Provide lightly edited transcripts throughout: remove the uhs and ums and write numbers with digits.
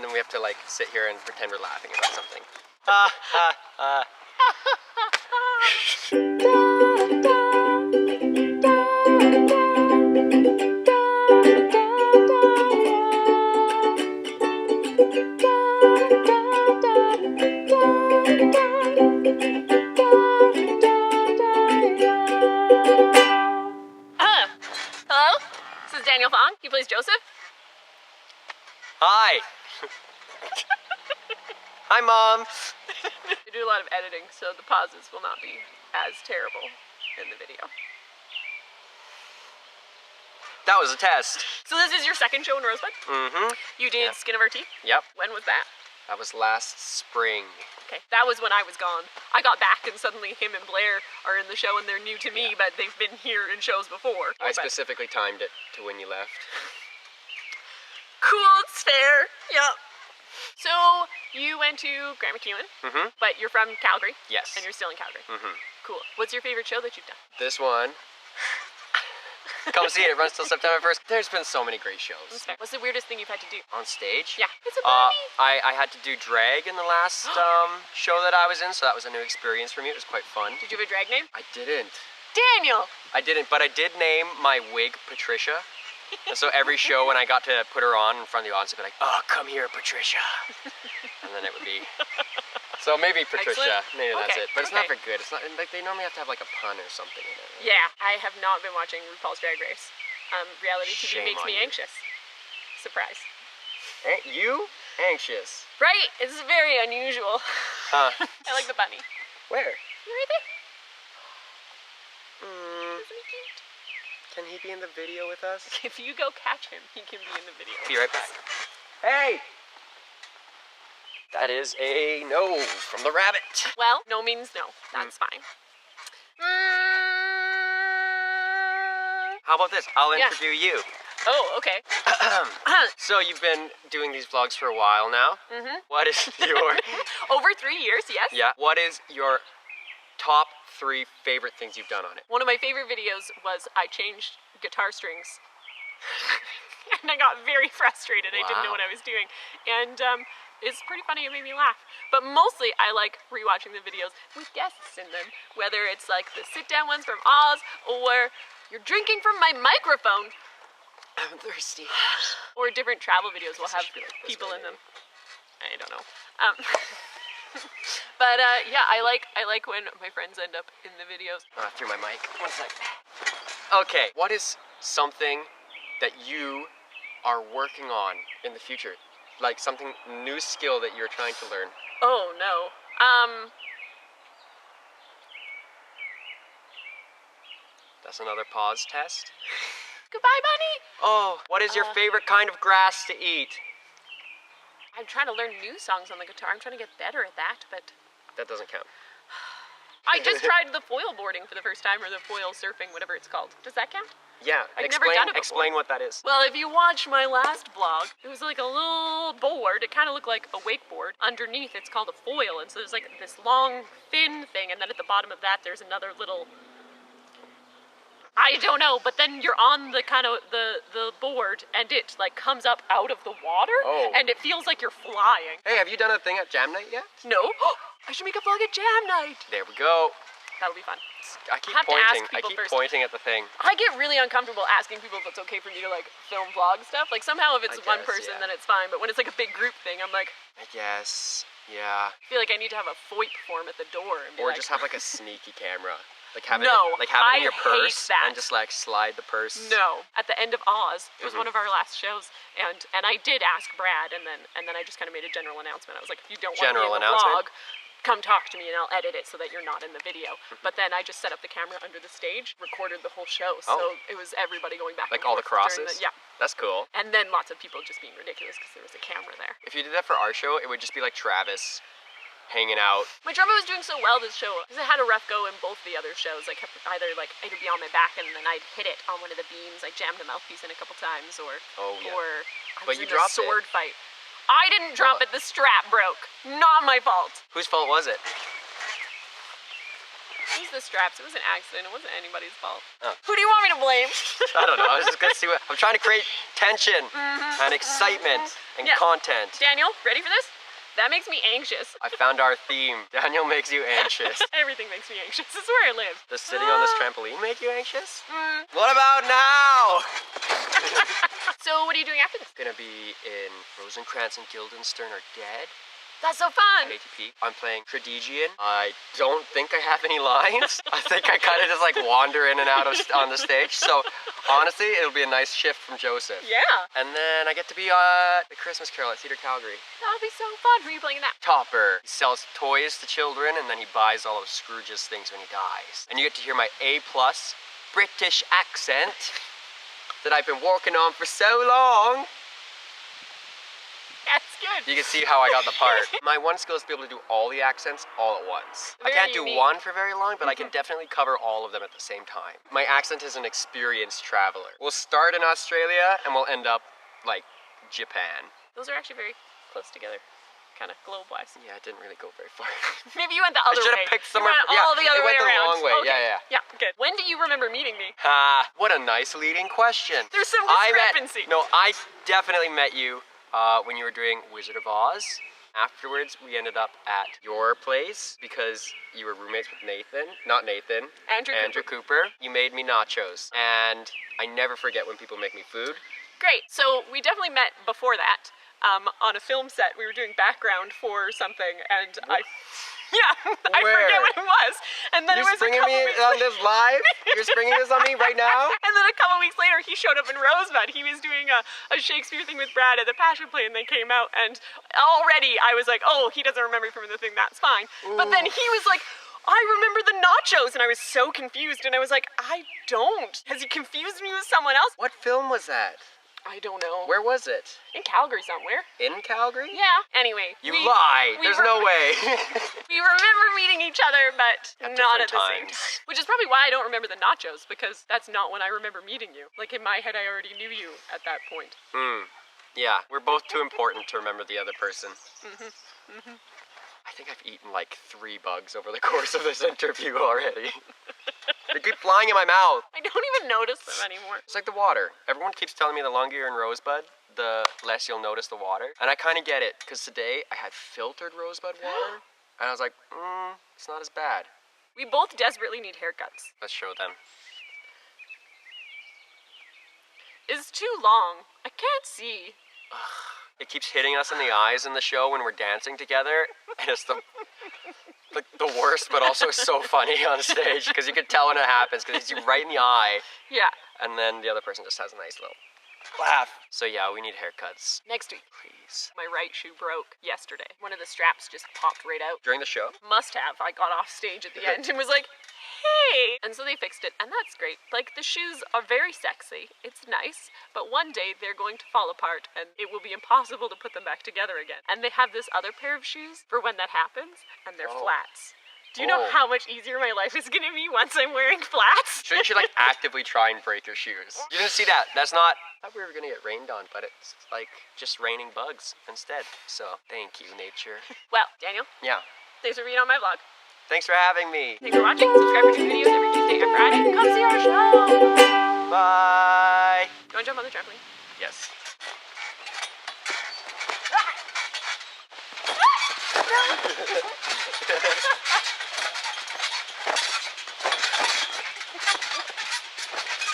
and then we have to like sit here and pretend we're laughing about something. Ha ha ha. Hello? This is Daniel Fong. He plays Joseph. Hi. Hi, Mom. We do a lot of editing, so the pauses will not be as terrible in the video. That was a test. So this is your second show in Rosebud? Mm-hmm. You did Skin of Our Teeth? Yep. When was that? That was last spring. Okay, that was when I was gone. I got back and suddenly him and Blair are in the show and they're new to me, but they've been here in shows before. I specifically timed it to when you left. Cool, it's fair. Yep. So you went to Grant McEwen, but you're from Calgary. Yes. And you're still in Calgary. Mm-hmm. Cool. What's your favorite show that you've done? This one. Come see it. It runs till September 1st. There's been so many great shows. What's the weirdest thing you've had to do? On stage? Yeah. It's a bunny. I had to do drag in the last show that I was in, so that was a new experience for me. It was quite fun. Did you have a drag name? I didn't. Daniel! I didn't, but I did name my wig Patricia. And so every show when I got to put her on in front of the audience, I'd be like, oh, come here, Patricia. And then it would be... So maybe Patricia. Excellent. Maybe that's Okay, it. But it's not okay. very good. It's not like they normally have to have like a pun or something in it. Right? Yeah, I have not been watching RuPaul's Drag Race. Reality TV Shame makes on me you. anxious. Surprise. Ain't you anxious? Right, it's very unusual. Huh. I like the bunny. Where? You're right there. Mm, Isn't he cute? can he be in the video with us? If you go catch him, he can be in the video. Be right back. Hey! That is a no from the rabbit. Well, no means no. That's fine. How about this? I'll Yeah. interview you. Oh, okay. So you've been doing these vlogs for a while now. What is your Over 3 years, yes. What is your top 3 favorite things you've done on it? One of my favorite videos was I changed guitar strings. And I got very frustrated. I didn't know Wow. what I was doing. And it's pretty funny. It made me laugh. But mostly I like rewatching the videos with guests in them. Whether it's like the sit-down ones from Oz or you're drinking from my microphone. I'm thirsty. Or different travel videos will have should be like this people right in them. here. I don't know. But yeah, I like when my friends end up in the videos. Through my mic. 1 sec. Okay, what is something that you are working on in the future? Like something new skill that you're trying to learn? Oh no. That's another pause test. Goodbye, bunny. Oh, what is your favorite kind of grass to eat? I'm trying to learn new songs on the guitar. I'm trying to get better at that, but That doesn't count. I just tried the foil boarding for the first time, or the foil surfing, whatever it's called. Does that count? Yeah, I've never done it before. explain what that is. Well, if you watch my last vlog, it was like a little board. It kind of looked like a wakeboard. Underneath, it's called a foil, and so there's like this long, thin thing, and then at the bottom of that, there's another little... I don't know, but then you're on the kind of the board, and it like comes up out of the water, and it feels like you're flying. Hey, have you done a thing at Jam Night yet? No, I should make a vlog at Jam Night. There we go. That'll be fun. I keep Have to ask pointing. I people keep first. pointing at the thing. I get really uncomfortable asking people if it's okay for me to like film vlog stuff. Like somehow if it's I one guess, person, yeah. then it's fine. But when it's like a big group thing, I'm like, I guess. Yeah. I feel like I need to have a FOIP form at the door and be Or like, just have like a sneaky camera. Like have No, it in your I purse hate that. and just like slide the purse. No. At the end of Oz, it was one of our last shows, and I did ask Brad, and then I just kind of made a general announcement. I was like, if you don't want General me in the announcement? vlog, come talk to me and I'll edit it so that you're not in the video. But then I just set up the camera under the stage, recorded the whole show, so it was everybody going back Like and all the forth during crosses? yeah. That's cool. And then lots of people just being ridiculous because there was a camera there. If you did that for our show, it would just be like Travis hanging out. My drummer was doing so well this show because I had a rough go in both the other shows. I kept either like it'd be on my back and then I'd hit it on one of the beams. I jammed a mouthpiece in a couple times, or I But was you in a dropped it. sword fight. I didn't drop it. The strap broke. Not my fault. Whose fault was it? It was the straps. It was an accident. It wasn't anybody's fault. Oh. Who do you want me to blame? I don't know. I was just gonna see what I'm trying to create tension and excitement and content. Daniel, ready for this? That makes me anxious. I found our theme. Daniel makes you anxious. Everything makes me anxious. This is where I live. Does sitting on this trampoline make you anxious? What about now? So what are you doing after this? Gonna be in Rosencrantz and Guildenstern Are Dead. That's so fun. At ATP. I'm playing Tradigian. I don't think I have any lines. I think I kind of just like wander in and out of on the stage. So honestly, it'll be a nice shift from Joseph. Yeah. And then I get to be at the Christmas Carol at Theatre Calgary. That'll be so fun. Who are you playing in that? Topper. He sells toys to children and then he buys all of Scrooge's things when he dies. And you get to hear my A+ British accent that I've been working on for so long. That's good. You can see how I got the part. My one skill is to be able to do all the accents all at once. I can't do one for very long, but I can definitely cover all of them at the same time. My accent is an experienced traveler. We'll start in Australia and we'll end up like Japan. Those are actually very close together, kind of globe-wise. Yeah, it didn't really go very far. Maybe you went the other way. I should have picked somewhere. You went all the other way around. It went the long way. Okay. Yeah. Yeah, good. When do you remember meeting me? What a nice leading question. There's some discrepancy. I definitely met you when you were doing Wizard of Oz. Afterwards, we ended up at your place because you were roommates with Nathan. Not Nathan. Andrew Cooper. You made me nachos. And I never forget when people make me food. Great. So we definitely met before that on a film set. We were doing background for something, and I forget what it was. And then You're it was springing me on this live? You're springing this on me right now? And then a couple weeks later, he showed up in Rosebud. He was doing a Shakespeare thing with Brad at the Passion Play, and they came out, and already I was like, oh, he doesn't remember me from the thing, that's fine. Ooh. But then he was like, I remember the nachos, and I was so confused, and I was like, I don't. Has he confused me with someone else? What film was that? I don't know. Where was it? In Calgary somewhere. In Calgary? Yeah. Anyway. You lied. There's no way. We remember meeting each other, but not at the same times. time. Which is probably why I don't remember the nachos, because that's not when I remember meeting you. Like, in my head, I already knew you at that point. Yeah, we're both too important to remember the other person. I think I've eaten like 3 bugs over the course of this interview already. They keep flying in my mouth. I don't even notice them anymore. It's like the water. Everyone keeps telling me the longer you're in Rosebud, the less you'll notice the water. And I kind of get it, because today I had filtered Rosebud water, and I was like, it's not as bad. We both desperately need haircuts. Let's show them. It's too long. I can't see. It keeps hitting us in the eyes in the show when we're dancing together, and it's the worst, but also so funny on stage, because you can tell when it happens, because it's you right in the eye. Yeah. And then the other person just has a nice little laugh. So yeah, we need haircuts. Next week. Please. My right shoe broke yesterday. One of the straps just popped right out. During the show? Must have. I got off stage at the end and was like, hey! And so they fixed it, and that's great. Like, the shoes are very sexy. It's nice, but one day they're going to fall apart, and it will be impossible to put them back together again. And they have this other pair of shoes for when that happens, and they're flats. Do you know how much easier my life is gonna be once I'm wearing flats? Shouldn't you like actively try and break your shoes? You didn't see that. That's not... I thought we were gonna get rained on, but it's like just raining bugs instead. So, thank you, nature. Well, Daniel. Yeah. Thanks for being on my vlog. Thanks for having me. Thanks for watching. Subscribe for new videos every Tuesday and Friday. Come see our show. Bye. You wanna jump on the trampoline? Yes.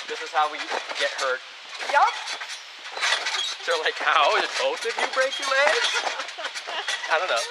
This is how we get hurt. Yup. They're like, how? Did both of you break your legs? I don't know.